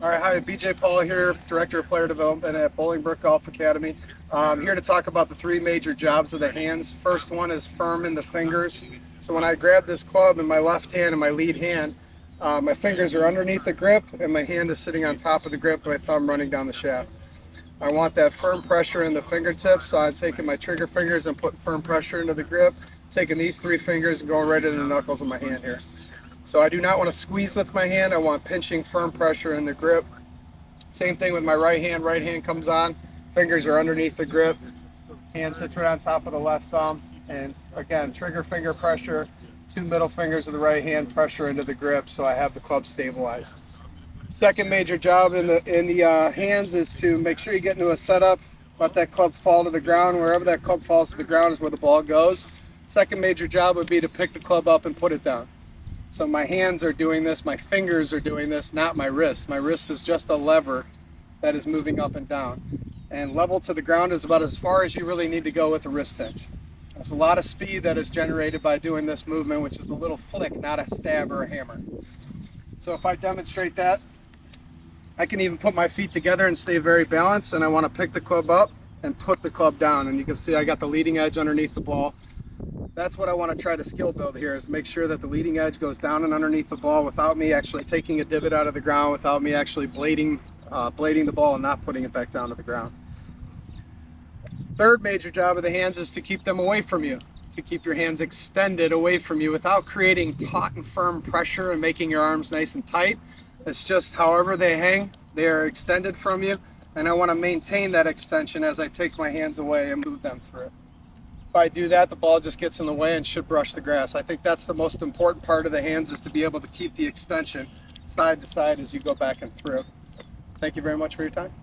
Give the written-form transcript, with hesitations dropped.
All right, hi, BJ Paul here, Director of Player Development at Bolingbrook Golf Academy. I'm here to talk about the three major jobs of the hands. First one is firm in the fingers. So when I grab this club in my left hand and my lead hand, my fingers are underneath the grip and my hand is sitting on top of the grip, my thumb running down the shaft. I want that firm pressure in the fingertips, so I'm taking my trigger fingers and putting firm pressure into the grip, taking these three fingers and going right into the knuckles of my hand here. So I do not want to squeeze with my hand. I want pinching firm pressure in the grip. Same thing with my right hand comes on, fingers are underneath the grip, hand sits right on top of the left thumb, and again, trigger finger pressure, two middle fingers of the right hand pressure into the grip so I have the club stabilized. Second major job in the hands is to make sure you get into a setup, let that club fall to the ground. Wherever that club falls to the ground is where the ball goes. Second major job would be to pick the club up and put it down. So my hands are doing this, my fingers are doing this, not my wrist. My wrist is just a lever that is moving up and down. And level to the ground is about as far as you really need to go with a wrist hinge. There's a lot of speed that is generated by doing this movement, which is a little flick, not a stab or a hammer. So if I demonstrate that, I can even put my feet together and stay very balanced, and I want to pick the club up and put the club down. And you can see I got the leading edge underneath the ball. That's what I want to try to skill build here, is make sure that the leading edge goes down and underneath the ball without me actually taking a divot out of the ground, without me actually blading the ball and not putting it back down to the ground. Third major job of the hands is to keep them away from you, to keep your hands extended away from you without creating taut and firm pressure and making your arms nice and tight. It's just however they hang, they are extended from you, and I want to maintain that extension as I take my hands away and move them through. If I do that, the ball just gets in the way and should brush the grass. I think that's the most important part of the hands, is to be able to keep the extension side to side as you go back and through. Thank you very much for your time.